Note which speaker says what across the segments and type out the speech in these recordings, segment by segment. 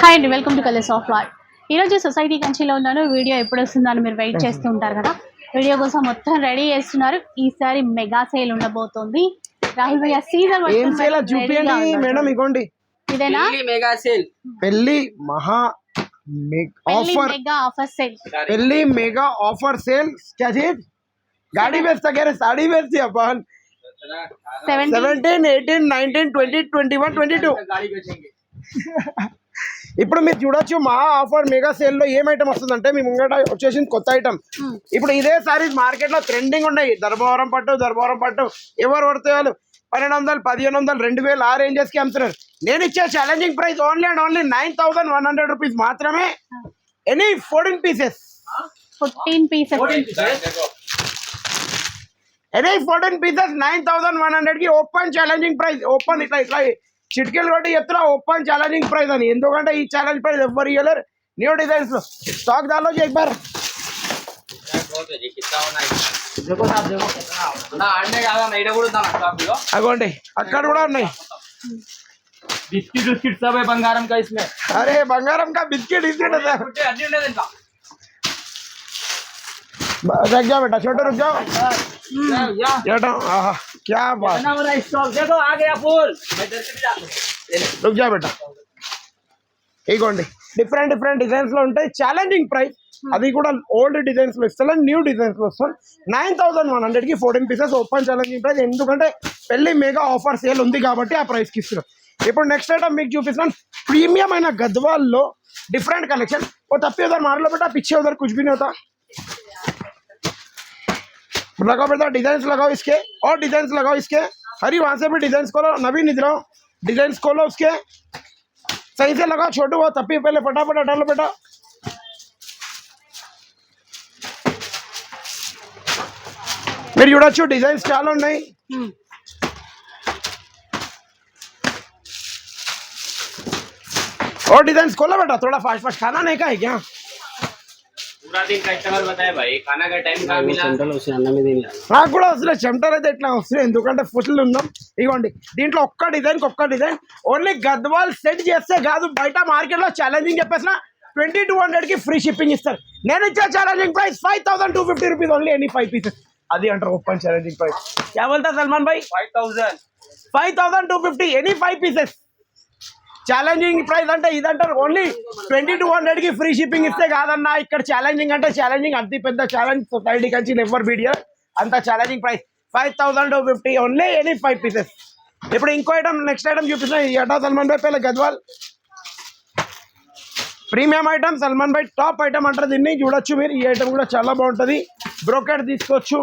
Speaker 1: Hi అండి, welcome to colours of life. ఈరోజు society కంచిలో ఉన్నాను. వీడియో ఎప్పుడు వస్తుందని మీరు వెయిట్ చేస్తూ ఉంటారు కదా. వీడియో కోసం మొత్తం రెడీ చేస్తున్నారు. ఈసారి మెగా సేల్ ఉండబోతోంది. రాహుల్ భయ్య సీజన్
Speaker 2: మేడం ఇగోండి,
Speaker 1: ఇదేనా
Speaker 3: మెగా సేల్
Speaker 2: పెళ్లి మహా ऑफर
Speaker 1: मेगा ऑफर सेल
Speaker 2: पहली मेगा ऑफर सेल क्या चीज गाड़ी बेचता कह रहे साड़ी बेचती अपन 17 18 19 20 21 22
Speaker 3: गाड़ी बेचेंगे.
Speaker 2: ఇప్పుడు మీరు చూడొచ్చు మా ఆఫర్ మెగా సేల్ లో ఏం ఐటమ్ వస్తుందంటే మీ ముంగట వచ్చేసింది కొత్త ఐటమ్. ఇప్పుడు ఇదే సారీస్ మార్కెట్ లో ట్రెండింగ్ ఉన్నాయి. ధర్మవరం పట్టు ఎవరు పడితే వాళ్ళు 1200 1500 2000 ఆ రేంజెస్ కి అమ్ముతున్నారు. నేను ఇచ్చే challenging price only and only 9100 rupees మాత్రమే. ఎనీ 14 పీసెస్ ఎనీ 14 పీసెస్ 9100 కి ఓపెన్ ఛాలెంజింగ్ ప్రైస్. ఓపెన్ ఇట్లా చిటికెలు కొట్టి చెప్తున్నా ఓపెన్ ఛాలెంజింగ్ ప్రైస్ అని. ఎందుకంటే ఈ ఛాలెంజ్ ప్రైస్ ఎవ్వరు ఇవ్వలేరు. న్యూ డిజైన్స్ లో స్టాక్ దాలో एक बार అగోండి అక్కడ కూడా ఉన్నాయి.
Speaker 3: बिस्किट विस्किट सब है बंगारम का इसमें.
Speaker 2: अरे बंगारम का बिस्किट रुक जाओ बेटा, छोटे रुक जाओ. क्या बात,
Speaker 3: देखो आ गया फूल.
Speaker 2: रुक जाओ बेटा. ఇగోండి డిఫరెంట్ డిజైన్స్ లో ఉంటాయి. ఛాలెంజింగ్ ప్రైస్ అది కూడా ఓల్డ్ డిజైన్స్ లో ఇస్తారు, న్యూ డిజైన్స్ లో వస్తాం. 9100 కి 14 పీసెస్ ఓపెన్ ఛాలెంజింగ్ ప్రైస్. ఎందుకంటే పెళ్లి మెగా ఆఫర్ సేల్ ఉంది కాబట్టి ఆ ప్రైస్ కి ఇస్తున్నాం. ఇప్పుడు నెక్స్ట్ ఐటమ్ మీకు చూపిస్తున్నాను. प्रीमियम అయిన గద్వాల్లో डिफरेंट कलेक्शन. वो तब उधर मार लो बेटा, पीछे उधर कुछ भी नहीं होता. लगाओ बेटा, डिजाइन लगाओ इसके और डिजाइन लगाओ इसके. हरी वहां से भी डिजाइन खोलो. नवीन इधर डिजाइन खोलो, उसके सही से लगाओ. छोटू वो तप्पी पहले फटाफट हटा लो बेटा. మీరు చూడొచ్చు డిజైన్స్ చాలా ఉన్నాయి. और डिजाइन खोलो बेटा, थोड़ा फास्ट खाना नहीं का है क्या?
Speaker 3: पूरा दिन कस्टमर बताए भाई खाना का टाइम का मिला.
Speaker 2: నాకు కూడా వస్తున్నాయి చెమటలు అయితే ఎట్లా వస్తున్నాయి, ఎందుకంటే ఫుల్ ఉందాం. ఇవ్వండి దీంట్లో ఒక్క డిజైన్ ఓన్లీ గద్వాల్ సెట్ చేస్తే కాదు, బయట మార్కెట్ లో ఛాలెంజింగ్ చెప్పేసిన 2200 కి ఫ్రీ షిప్పింగ్ ఇస్తారు. నేను ఇచ్చే challenging price 5250 rupees only. Any 5 pieces. అది అంటారు ఓపెన్ ఛాలెంజింగ్ ప్రైస్. क्या बोलता सलमान भाई? 5250 ఎనీ 5 పీసెస్. ఛాలెంజింగ్ ప్రైస్ అంటే ఇదంటారు. ఓన్లీ 2200 కి ఫ్రీ షిప్పింగ్ ఇస్తే కాదన్నా. ఇక్కడ ఛాలెంజింగ్ అంటే ఛాలెంజింగ్ అతి పెద్ద ఛాలెంజ్ సొసైటీ కంచి ఎవర్ వీడియో అంత challenging price 5250 only any 5 pieces. ఇప్పుడు ఇంకో ఐటమ్ నెక్స్ట్ ఐటమ్ చూపిస్తున్నాయి. ఎటా సల్మాన్ భాయ్ పहले Gadwal premium item. Salman Bhai top item అంటారు దీన్ని. చూడొచ్చు మీరు. ఈ ఐటమ్ కూడా చాలా బాగుంటుంది. బ్రోకెట్ తీసుకోవచ్చు,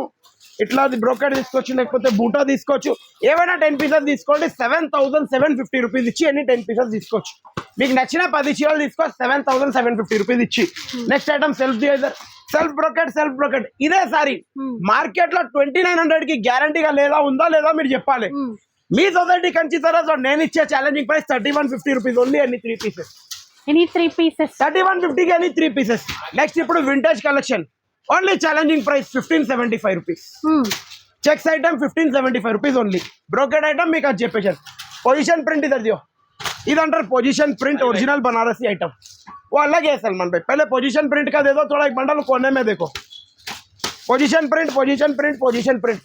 Speaker 2: ఇట్లా బ్రోకెట్ తీసుకోవచ్చు, లేకపోతే బూటా తీసుకోవచ్చు. ఏమైనా 10 పీసెస్ తీసుకోండి. 7750 రూపీస్ ఇచ్చి ఎన్ని 10 పీసెస్ తీసుకోవచ్చు. మీకు నచ్చిన 10 చీరలు తీసుకో 7750 రూపీస్ ఇచ్చి. Next item self brocade. ఇదే సారీ మార్కెట్ లో 2900 కి గ్యారంటీగా ఉందా లేదా మీరు చెప్పాలి. మీ సొసైటీ కంచి తర్వాత నేను ఇచ్చే ఛాలెంజింగ్ ప్రైస్ 3150 రూపీస్ ఓన్లీ. ఎన్ని 3 పీసెస్. 3150 కి ఎన్ని 3 పీసెస్. నెక్స్ట్ ఇప్పుడు vintage collection only challenging price 1575 rupees. Checks item 1575 rupees only. Brocade item మీకు అది చెప్పేశారు. పొజిషన్ ప్రింట్ इधर दियो. इधर position print original Banarasi item वो अलग है सलमान भाई. पहले पोजीशन प्रिंट का दे दो थोड़ा, एक बंडल कोने में देखो. पोजीशन प्रिंट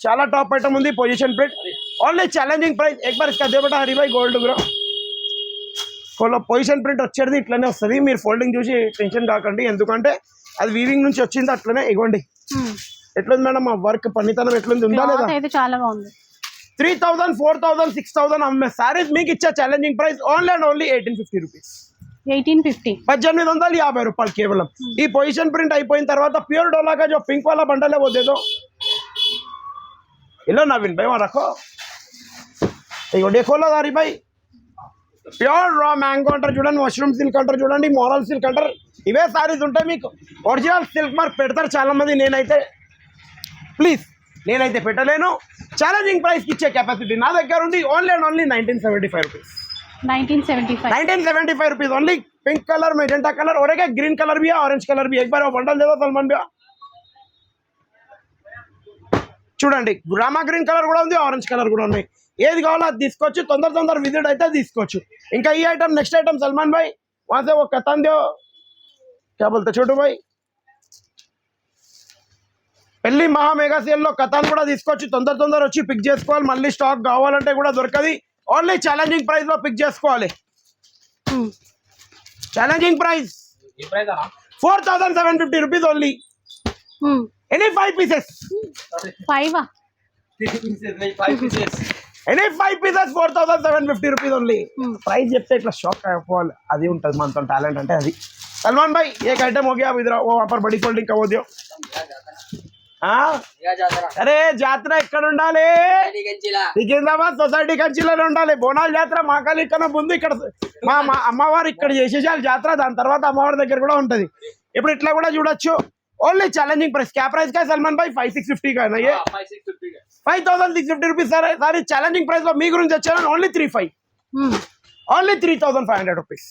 Speaker 2: చాలా టాప్ ఐటమ్ ఉంది. Position print only challenging price. एक बार इसका दे बेटा हरी भाई गोल्ड ब्रो. కోలో పొజిషన్ ప్రింట్ వచ్చేది ఇట్లనే వస్తుంది. మీరు ఫోల్డింగ్ చూసి టెన్షన్ కాకండి, ఎందుకంటే అది వీవింగ్ నుంచి వచ్చింది అట్లనే. ఇగోండి ఎట్లుంది మేడం ఆ వర్క్ పనితనం ఎట్లుంది, ఉందా లేదా?
Speaker 1: చాలా బాగుంది.
Speaker 2: 3000 4000 6000 అమ్మే సారీస్ మీకు ఇచ్చే challenging price only and only 1850 rupees. 1850 రూపాయలు కేవలం. ఈ పొజిషన్ ప్రింట్ అయిపోయిన తర్వాత ప్యూర్ डोला का जो पिंक वाला बंडल है वो दे दो. हेलो नवीन भाई वहाँ रखो. देखो लो हरी भाई ప్యూర్ రా మ్యాంగో అంటారు చూడండి, మష్రూమ్ సిల్క్ అంటారు చూడండి, మోరల్ సిల్క్ అంటారు. ఇవే సారీస్ ఉంటాయి మీకు. ఒరిజినల్ సిల్క్ మార్క్ పెడతారు చాలా మంది. నేనైతే పెట్టలేను. ఛాలెంజింగ్ ప్రైస్కి ఇచ్చే కెపాసిటీ నా దగ్గర ఉంది. Only and only 1975 rupees. 1975 rupees only. Pink colour, magenta colour और एक ग्रीन कलर भी है, ऑरेंज कलर भी है. एक बार वो बंडल दे दो सलमान भैया. చూడండి రామా గ్రీన్ కలర్ కూడా ఉంది, ఆరెంజ్ కలర్ కూడా ఉన్నాయి. ఏది కావాలో అది తీసుకోవచ్చు. తొందర విజిట్ అయితే తీసుకోవచ్చు. ఇంకా ఈ ఐటమ్ నెక్స్ట్ ఐటమ్ సల్మాన్ భాయ్ वहां से वो कतान दो, क्या बोलते छोटू भाई, పెళ్లి మహా మెగా సేల్ లో కథాన్ కూడా తీసుకోవచ్చు. తొందర వచ్చి పిక్ చేసుకోవాలి. మళ్ళీ స్టాక్ కావాలంటే కూడా దొరకది. ఓన్లీ ఛాలెంజింగ్ ప్రైస్ లో పిక్ చేసుకోవాలి. Challenging price 4750 rupees only. Any 5 pieces,
Speaker 1: 5
Speaker 2: any 5 pieces 4750 rupees only. Price చెప్తే ఇట్లా షాక్ అయిపోవాలి, అది ఉంటుంది మనతో టాలెంట్ అంటే అది. सलमान भाई एक आइटम हो गया, अब इधर वो वहाँ पर बड़ी फोल्डिंग का वो दियो. అరే జాతర ఎక్కడ ఉండాలి? సికింద్రాబాద్ సొసైటీ కంచిలోనే ఉండాలి. బోనాల జాతర మాకాలి కన్నా ముందు ఇక్కడ మా అమ్మవారు ఇక్కడ చేసేసాలి జాతర. దాని తర్వాత అమ్మవారి దగ్గర కూడా ఉంటది. ఇప్పుడు ఇట్లా కూడా చూడొచ్చు. Only challenging price. क्या प्राइस का है सलमान भाई? 5650 का है ना ये? 5650 రూపీస్ సారీ ఛాలెంజింగ్ ప్రైస్ లో మీ గురించి వచ్చాను. Only 35, only 3500 rupees,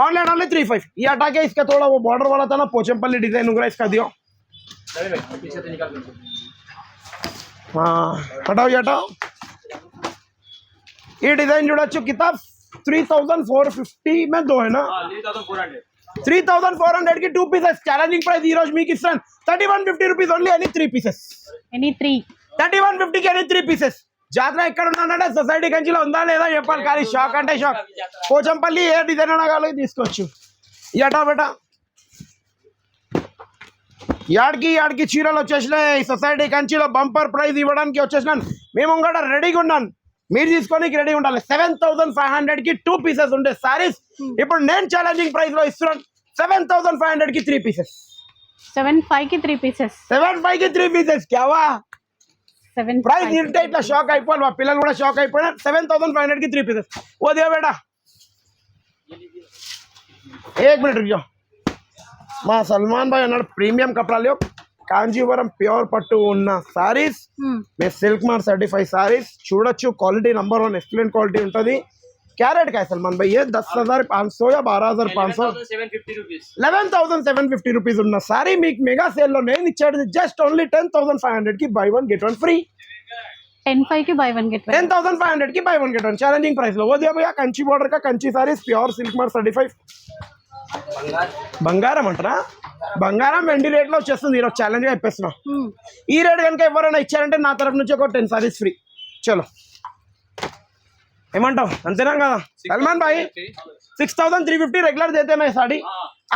Speaker 2: online only 35. ये हटा के इसका थोड़ा वो बॉर्डर वाला था ना पोचमपल्ली डिजाइन वगैरह इसका दियो. हाँ हटाओ ये हटाओ. ये डिजाइन చూడొచ్చు. किताब 3450 में दो है ना? 3400 की 2 पीसेस. ఛాలెంజింగ్ ప్రైస్ ఈ రోజు మీకు ఇస్తాను 3150 rupees only. Any 3 pieces,
Speaker 1: any 3
Speaker 2: 3150 की ఎనీ 3 పీసెస్. జాతర ఎక్కడ ఉందంటే సొసైటీ కంచిలో ఉందా లేదా చెప్పాలి. కానీ షాక్ అంటే షాక్. పోచంపల్లి ఏ డిజైన్ అయినా కావాలి తీసుకోవచ్చు. ఎటా బేటా యాడికి చీరలు వచ్చేసినాయి. సొసైటీ కంచిలో బంపర్ ప్రైజ్ ఇవ్వడానికి వచ్చేసినాను. మేము కూడా రెడీగా ఉన్నాను. మీరు తీసుకోనికి రెడీ ఉండాలి. 7500 की 2 పీసెస్ ఉండే సారీస్ ఇప్పుడు నేను ఛాలెంజింగ్ ప్రైస్ లో ఇస్తున్నాను. 7500 की 3 పీసెస్.
Speaker 1: 75 की 3 పీసెస్.
Speaker 2: 75 की 3 పీసెస్ క్యావా
Speaker 1: 75
Speaker 2: ప్రైస్ ఇంటే ఇట్లా షాక్ అయిపోవాలి. మా పిల్లలు కూడా షాక్ అయిపోయినారు. 7500 की 3 పీసెస్. वो दियो बेटा, एक मिनट रुक जाओ. మా సల్మాన్ భాయ్ అన్నాడు ప్రీమియం కపడాలు కాంజీవరం ప్యూర్ పట్టు ఉన్న సారీస్. మేము సిల్క్ మార్క్ సర్టిఫైడ్ సారీస్ చూడొచ్చు. క్వాలిటీ నంబర్ 1 ఎక్సలెంట్ క్వాలిటీ ఉంటుంది. कैरेट का है सलमान भाई? ये 10,500 या 12,500, 11,750 రూపీస్ ఉన్న సారీ మీకు మెగా సేల్ లో నేను ఇచ్చేది జస్ట్ ఓన్లీ 10,500 की बाय 1 गेट 1 फ्री.
Speaker 1: 10,500 की बाय 1 गेट 1.
Speaker 2: 10,500 की बाय 1 गेट 1 ఛాలెంజింగ్ ప్రైస్ లో. वो दिया भैया कंची बॉर्डर का Kanchi saris pure silk mark certified. బంగారం అంటారా? బంగారం వెండి రేట్ లో వచ్చేస్తుంది. ఈరోజు ఛాలెంజ్ గా చెప్పేస్తున్నాం. ఈ రేట్ కనుక ఎవరైనా ఇచ్చారంటే నా తరఫు నుంచి ఒక 10 సారీస్ ఫ్రీ. చలో ఏమంటావు? అంతేనా కదా సల్మాన్ భాయ్? 6350 రెగ్యులర్ దేతే మే సాడీ.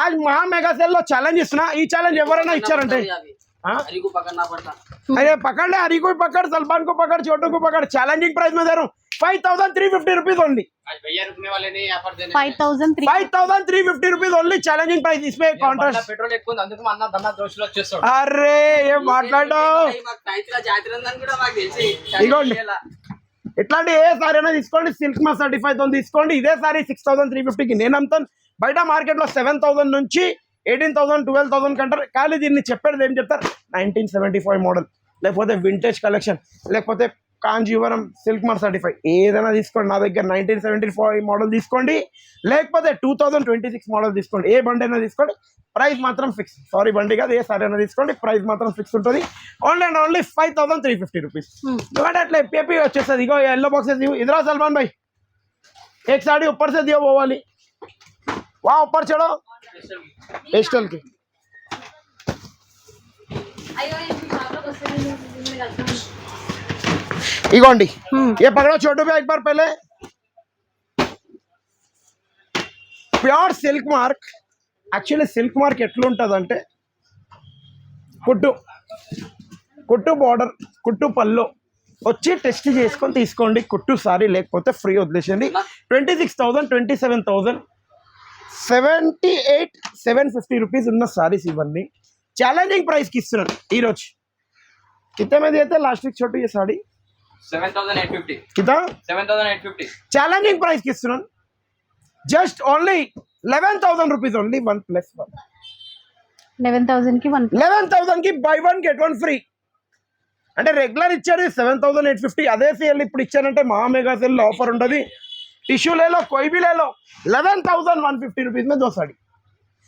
Speaker 2: आज మహా మెగా సేల్ లో ఛాలెంజ్ ఇస్తున్నా. ఈ ఛాలెంజ్ ఎవరైనా ఇచ్చారంటే अरे पकड़ ले, हरी को पकड़, सलमान को पकड़, छोटू को पकड़. चैलेंजिंग प्राइस में दे रहा हूँ 5350 रुपीज ओनली.
Speaker 3: भैया रुकने वाले नहीं, यहाँ पर देने
Speaker 2: 5350 रुपीज ओनली चैलेंजिंग प्राइस. इसमें कॉन्ट्रास्ट
Speaker 3: पेट्रोल ఎక్కువ అందుకు అన్న దన్న దోషులు వచ్చేస్తాడు.
Speaker 2: अरे ये మాట్లాడో ఇగోండి. ఇట్లాంటి ఏ సారీ అయినా తీసుకోండి. సిల్క్ మా సర్టిఫైడ్ తో తీసుకోండి. ఇదే సారీ 6350 కి నేను అమ్ముతాను. బయట మార్కెట్ లో 7000 నుంచి 18,000 12,000 కంటారు. కానీ దీన్ని చెప్పేది ఏం చెప్తారు? 1975 మోడల్, లేకపోతే వింటేజ్ కలెక్షన్, లేకపోతే కాంజీవరం సిల్క్ మార్క్ సర్టిఫైడ్ ఏదైనా తీసుకోండి. నా దగ్గర 1975 మోడల్ తీసుకోండి, లేకపోతే 2026 మోడల్ తీసుకోండి. ఏ బండి అయినా తీసుకోండి. ప్రైస్ మాత్రం ఫిక్స్. సారీ బండి కాదు, ఏ సారీ అయినా తీసుకోండి. ప్రైస్ మాత్రం ఫిక్స్ ఉంటుంది. Only and only 5350 rupees. ఎందుకంటే అట్లా పేపీ వచ్చేస్తుంది. ఇగో येलो बॉक्सेस इधर सलमान भाई एक साड़ी ऊपर से दियो वो वाली, वहाँ ऊपर चढ़ो पेस्टल की. इगोंडी ये पकड़ो छोटू भी एक बार पहले. Pure silk mark. Actually silk mark ఎట్లుంటుందంటే కుట్టు బార్డర్, కుట్టు పల్లో వచ్చి టెస్ట్ చేసుకొని తీసుకోండి. కుట్టు సారీ లేకపోతే ఫ్రీ వదిలేసండి. 26,000 27,000 78,750 రూపీస్ ఉన్న సారీస్ ఇవన్నీ ఛాలెంజింగ్ ప్రైస్ కి ఇస్తున్నాను ఈరోజు. कितने में दिए थे लास्ट वीक छोटू ये साड़ी?
Speaker 3: 7,850.
Speaker 2: कितना?
Speaker 3: 7,850.
Speaker 2: ఛాలెంజింగ్ ప్రైస్ కి ఇస్తున్నాను. Just only 11,000 rupees only 1+1.
Speaker 1: 11,000 की 1.
Speaker 2: 11,000 की బై 1 గెట్ 1 ఫ్రీ. అంటే రెగ్యులర్ ఇచ్చారు 7,850. అదే సేల్ ఇప్పుడు ఇచ్చారంటే మహా మెగా సేల్ ఆఫర్ ఉంటుంది. टिश्यू ले लो, कोई भी ले लो. 11,150 रुपीज में 2 साड़ी.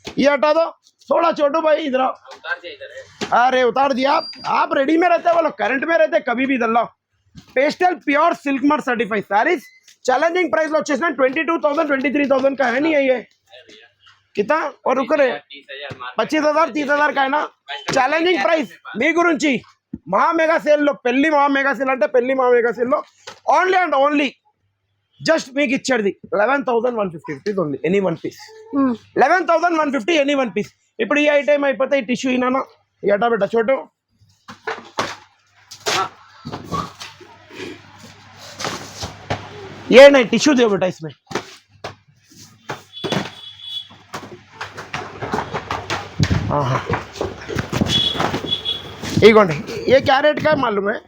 Speaker 2: ये हटा दो थोड़ा छोटू भाई इधर आओ. अरे उतार दिया. आप रेडी में रहते, वो लोग करंट में रहते, कभी भी इधर लाओ. Pastel pure silk mark certified sarees challenging price లో వచ్చేసిన 22,000 23,000 का है नहीं है ये कितना और रुक रहे 25,000 30,000 का है ना चैलेंजिंग प्राइस మీ గురించి మహా మెగా సేల్ లో పెళ్లి మహా మెగా సేల్ అంటే పెళ్లి మహా మెగా సేల్ లో ఓన్లీ అండ్ ఓన్లీ జస్ట్ మీకు ఇచ్చేది 11,150 rupees only any one piece 11,150 any one piece ఇప్పుడు ఈ ఐటమ్ అయిపోతే ఈ టిష్యూ ఇనానా ఎటా బెటా చోటు ये नहीं टिश्यू दो बेटा इसमें हाँ ये क्या रेट का है मालूम है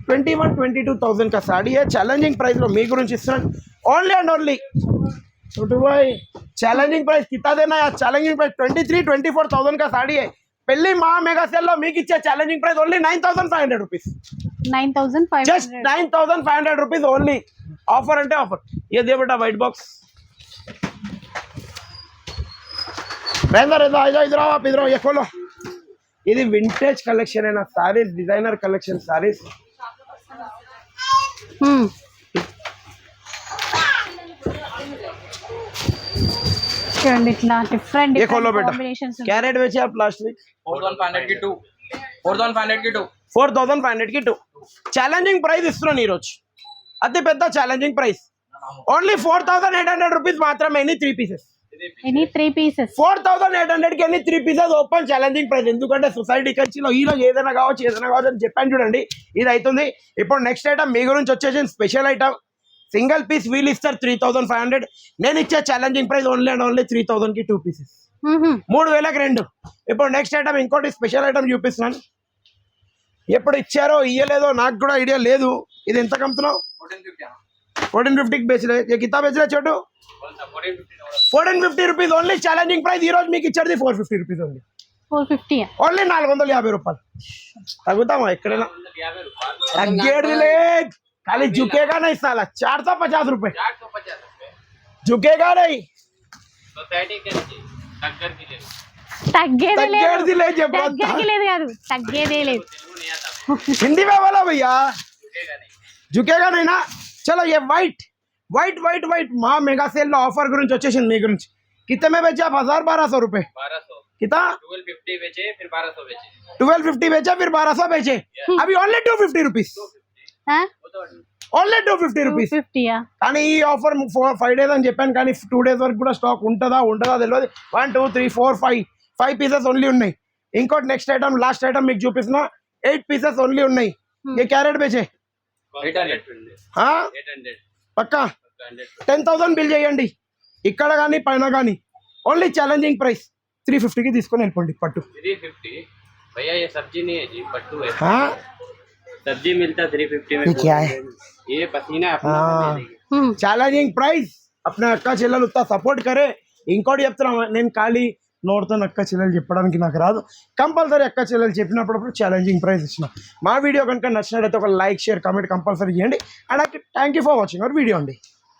Speaker 2: 21-22,000 का साड़ी है चैलेंजिंग प्राइस लो मी गुరించి ఇస్తున్నాను ओनली एंड ओनली छोटू भाई चैलेंजिंग प्राइस कितना देना है चैलेंजिंग प्राइस 23-24,000 का साड़ी है పెళ్లి మహా మెగా సేల్ లో మీకు ఇచ్చే challenging price only 9,500 rupees
Speaker 1: 9,500
Speaker 2: just 9,500 rupees only offer అంటే ఆఫర్ ये दे बेटा व्हाइट बॉक्स इधर इधर आओ आप इधर आओ ये खोलो ఇది వింటేజ్ కలెక్షన్ అయినా సారీస్ డిజైనర్ కలెక్షన్ సారీస్
Speaker 1: చూడండి ఇట్లా డిఫరెంట్
Speaker 2: ये खोलो बेटा
Speaker 1: కాంబినేషన్స్
Speaker 2: क्या रेट बेचे आप लास्ट वीक
Speaker 3: 4,500 की 2 4,500 की 2
Speaker 2: 4,500 की 2 ఛాలెంజింగ్ ప్రైస్ ఇస్తున్నాను ఈ రోజు అతి పెద్ద ఛాలెంజింగ్ ప్రైస్ ఓన్లీ 4,800 రూపీస్ మాత్రమే ఎనీ 3 పీసెస్
Speaker 1: ఎనీ 3 పీసెస్
Speaker 2: 4,800 కి ఎన్ని 3 పీసెస్ ఓపెన్ ఛాలెంజింగ్ ప్రైస్ ఎందుకంటే సొసైటీ కంచిలో ఈ రోజు ఏదైనా కావచ్చు అని చెప్పాను చూడండి ఇది అవుతుంది ఇప్పుడు నెక్స్ట్ ఐటమ్ మీ గురించి వచ్చేసి స్పెషల్ ఐటమ్ సింగిల్ పీస్ వీల్ ఇస్తారు 3,500 నేను ఇచ్చే challenging price only and only 3,000 కి 2 పీసెస్ 3,000కి 2 ఇప్పుడు నెక్స్ట్ ఐటమ్ ఇంకోటి స్పెషల్ ఐటమ్ చూపిస్తున్నాను ఎప్పుడు ఇచ్చారో ఇయ్యలేదో నాకు కూడా ఐడియా లేదు ఇది ఎంత కమ్ముతున్నావు 1450 बेच रहे ये कितना बेच रहे छोटू 1450 రూపీస్ ఓన్లీ ఛాలెంజింగ్ ప్రైస్ ఈ రోజు మీకు ఇచ్చేది 450 రూపీస్ ఓన్లీ
Speaker 1: 450
Speaker 2: ఓన్లీ 450 రూపాయలు తగ్గుతామా ఎక్కడైనా తగ్గేది లేదు खाली झुकेगा नहीं साला 450 रुपए
Speaker 3: 450
Speaker 2: झुकेगा नहीं
Speaker 3: सोसाइटी के टक्कर की ले
Speaker 1: తగ్గేదే లేదు
Speaker 2: తగ్గేది లేదు చెప్పు
Speaker 1: తగ్గేది లేదు కాదు తగ్గేదే లేదు
Speaker 3: तेलुगु नहीं आता
Speaker 2: हिंदी में बोलो भैया
Speaker 3: झुकेगा नहीं
Speaker 2: झुकेगा नहीं ना चलो ये वाइट माँ मेगा सेल ऑफर गुరించి వచ్చేసింది మీ గురించి कितने में बेचे आप 1,000-1,200 रुपए
Speaker 3: 1200
Speaker 2: कितना
Speaker 3: 1250 बेचे फिर 1200 बेचे
Speaker 2: 1250 बेचा फिर 1200 बेचे अभी ओनली 250 रुपीस
Speaker 1: ఆ
Speaker 2: ఓన్లీ 250 రూపీస్
Speaker 1: 250 యా
Speaker 2: కానీ ఈ ఆఫర్ 5 డేస్ అని చెప్పాను కానీ 2 డేస్ వరకు కూడా స్టాక్ ఉంటుందా తెలియదు 1 2 3 4 5 పీసెస్ ఓన్లీ ఉన్నాయి ఇంకోటి నెక్స్ట్ ఐటమ్ లాస్ట్ ఐటమ్ మీకు చూపిస్తున్నా 8 పీసెస్ ఓన్లీ ఉన్నాయి ये क्या रेट बेचे
Speaker 3: 800
Speaker 2: పక్కా 10,000 బిల్ చేయండి ఇక్కడ కానీ పైన కానీ ఓన్లీ ఛాలెంజింగ్ ప్రైస్ 350 కి తీసుకొని వెళ్ళిపోండి పట్టు
Speaker 3: 350 भैया ये सब्जी नहीं है जी पट्टू है
Speaker 2: हाँ
Speaker 3: सब्जी मिलता 350 में
Speaker 2: ये क्या है
Speaker 3: ये पसीना अपना
Speaker 2: हाँ
Speaker 3: ले लेंगे।
Speaker 2: ఛాలెంజింగ్ ప్రైస్ అప్నే అక్క చెల్లెలు ఉత్తా సపోర్ట్ కరే ఇంకోటి చెప్తున్నా నేను ఖాళీ నోట్తో అక్క చెల్లెలు చెప్పడానికి నాకు రాదు కంపల్సరీ అక్క చెల్లెలు చెప్పినప్పుడు ఛాలెంజింగ్ ప్రైస్ ఇచ్చిన మా వీడియో కనుక నచ్చినట్లయితే ఒక లైక్ షేర్ కామెంట్ కంపల్సరీ చేయండి and thank you for watching our video అండి